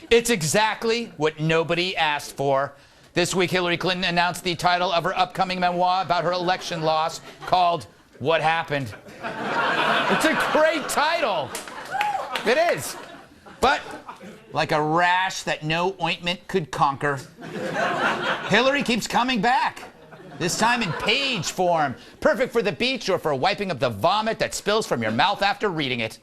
It's exactly what nobody asked for. This week, Hillary Clinton announced the title of her upcoming memoir about her election loss called What Happened. It's a great title. It is. But like a rash that no ointment could conquer, Hillary keeps coming back. This time in page form. Perfect for the beach or for wiping up the vomit that spills from your mouth after reading it.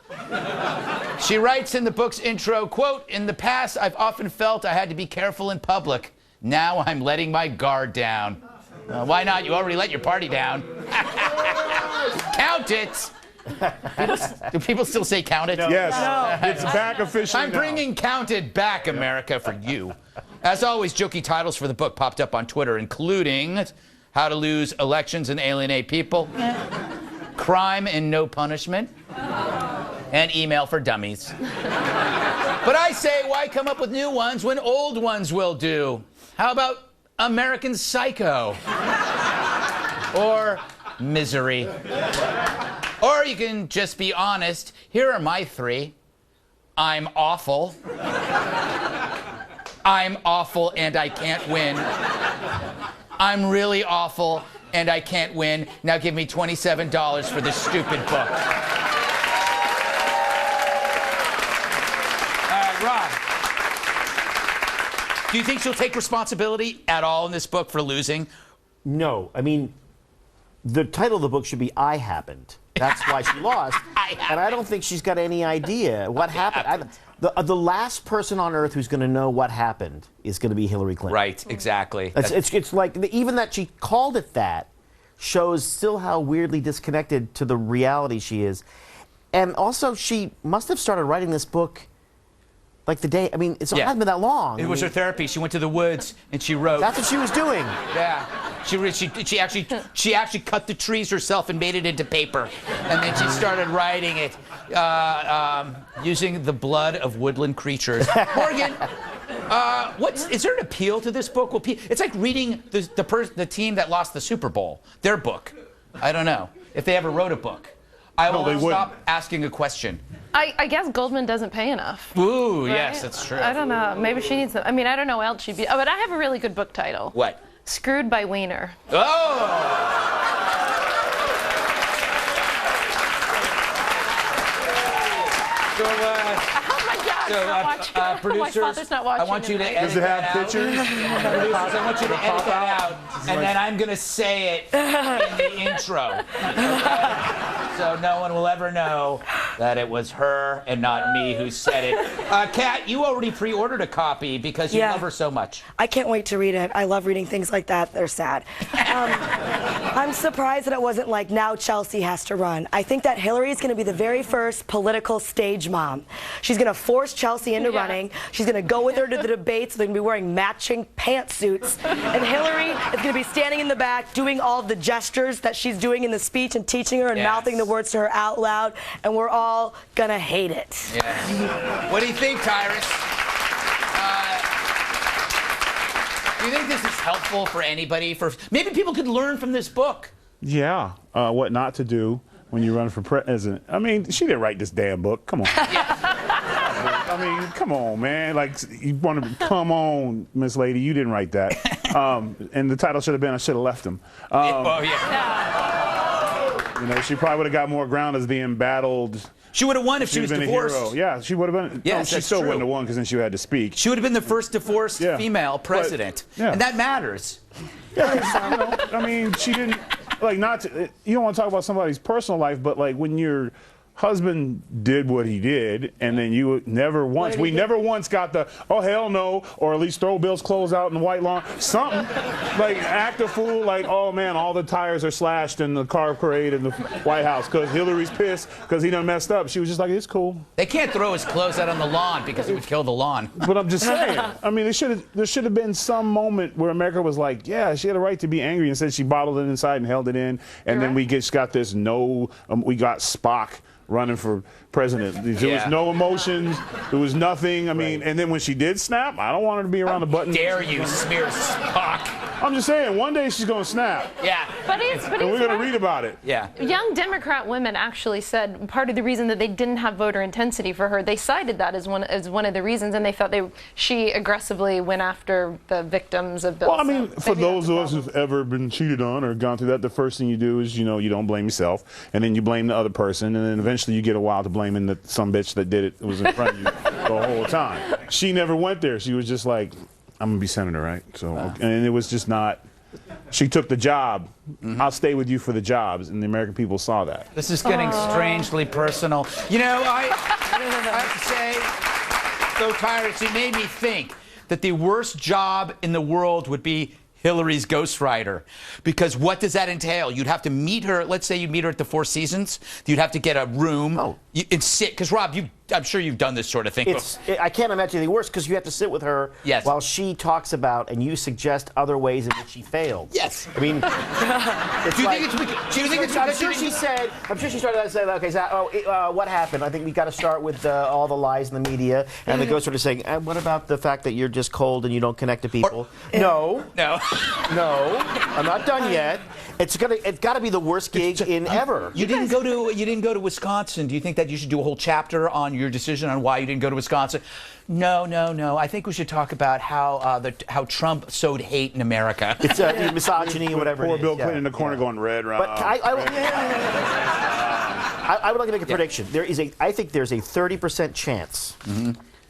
She writes in the book's intro, quote, "In the past, I've often felt I had to be careful in public. Now I'm letting my guard down." Why not? You already let your party down. Count it. Do people still say count it? No. Yes. No. It's back officially. I'm bringing count it back, America, for you. As always, jokey titles for the book popped up on Twitter, including How to Lose Elections and Alienate People, Crime and No Punishment, and Email for Dummies. But I say, why come up with new ones when old ones will do? How about American Psycho? Or Misery? Or you can just be honest. Here are my three. I'm awful. I'm awful and I can't win. I'm really awful and I can't win. Now give me $27 for this stupid book. Rob, do you think she'll take responsibility at all in this book for losing? No. I mean, the title of the book should be I Happened. That's why she lost. And I don't think she's got any idea what happened. The last person on earth who's going to know what happened is going to be Hillary Clinton. Right, exactly. It's like, even that she called it that shows still how weirdly disconnected to the reality she is. And also, she must have started writing this book like the day, I mean, it hasn't been that long. It was her therapy. She went to the woods and she wrote. That's what she was doing. Yeah. She actually cut the trees herself and made it into paper. And then she started writing it using the blood of woodland creatures. Morgan, is there an appeal to this book? It's like reading the team that lost the Super Bowl, their book. I don't know if they ever wrote a book. I will stop asking a question. I guess Goldman doesn't pay enough. Ooh, right? Yes, that's true. I don't know. Maybe she needs I mean, I don't know what else she'd be. Oh, but I have a really good book title. What? Screwed by Wiener. Oh! Producers, my father's not watching. I want you to edit Does it have pictures? Producers, I want you to edit that out, and then I'm going to say it in the intro. Okay? So no one will ever know that it was her and not me who said it. Kat, you already pre-ordered a copy because you love her so much. I can't wait to read it. I love reading things like that. They're sad. I'm surprised that it wasn't like, now Chelsea has to run. I think that Hillary is going to be the very first political stage mom. She's going to force Chelsea into running. She's going to go with her to the debates. They're going to be wearing matching pantsuits. And Hillary is going to be standing in the back doing all of the gestures that she's doing in the speech and teaching her and mouthing the words to her out loud. And we're all going to hate it. Yes. What do you think, Tyrus? Do you think this is helpful for anybody? Maybe people could learn from this book. Yeah. What not to do when you run for president. I mean, she didn't write this damn book. Come on. I mean, come on, man. Like, you want to come on, Miss Lady. You didn't write that. And the title should have been I Should Have Left Him. You know, she probably would have got more ground as being battled. She would have won if she was divorced. Yeah, she would have been. Yes, she still wouldn't have won because then she had to speak. She would have been the first divorced female president. And that matters. Yeah, you know, I mean, she didn't, like, you don't want to talk about somebody's personal life, but, like, when your husband did what he did, and then we never once got the, oh, hell no, or at least throw Bill's clothes out in the white lawn, something. Like, act a fool, like, oh, man, all the tires are slashed in the car parade in the White House because Hillary's pissed because he done messed up. She was just like, it's cool. They can't throw his clothes out on the lawn because it would kill the lawn. But I'm just saying, I mean, there should have been some moment where America was like, yeah, she had a right to be angry, and said she bottled it inside and held it in, and then we just got this we got Spock running for president. There was no emotions. There was nothing. I mean, and then when she did snap, I don't want her to be around the button. How dare you smear Spock? I'm just saying, one day she's going to snap. Yeah. But And we're going to read about it. Yeah. Young Democrat women actually said part of the reason that they didn't have voter intensity for her, they cited that as one of the reasons, and they felt she aggressively went after the victims of Bill. Well, I mean, for those of us who've ever been cheated on or gone through that, the first thing you do is, you don't blame yourself, and then you blame the other person, and then eventually you get a while to blaming the some bitch that did it was in front of you the whole time. She never went there. She was just like, I'm going to be senator, right? So, and it was just not. She took the job. I'll stay with you for the jobs, and the American people saw that. This is getting strangely personal. I have to say, so tired. She made me think that the worst job in the world would be Hillary's ghostwriter. Because what does that entail? You'd have to meet her. Let's say you meet her at the Four Seasons. You'd have to get a room and sit. Because, Rob, I'm sure you've done this sort of thing. I can't imagine anything worse because you have to sit with her while she talks about and you suggest other ways in which she failed. Yes. I mean, do you think it's I'm sure she started to say, okay, so, what happened? I think we got to start with all the lies in the media. And the ghost sort of saying, what about the fact that you're just cold and you don't connect to people? No, I'm not done yet. It's got to be the worst gig in ever. You didn't go to Wisconsin. Do you think that you should do a whole chapter on your decision on why you didn't go to Wisconsin? No. I think we should talk about how Trump sowed hate in America. It's misogyny or whatever. Poor Bill Clinton in the corner going red. But I would like to make a prediction. I think there's a 30% chance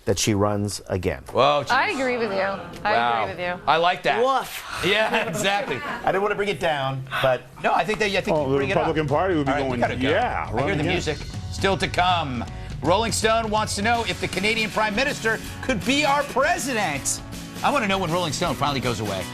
that she runs again. Whoa, geez. I agree with you. I agree with you. I like that. Woof. Yeah, exactly. I didn't want to bring it down, but No, I think you bring the it up. Republican Party would be All right, going, we gotta go. yeah, I run hear the again. music. Still to come. Rolling Stone wants to know if the Canadian Prime Minister could be our president. I want to know when Rolling Stone finally goes away.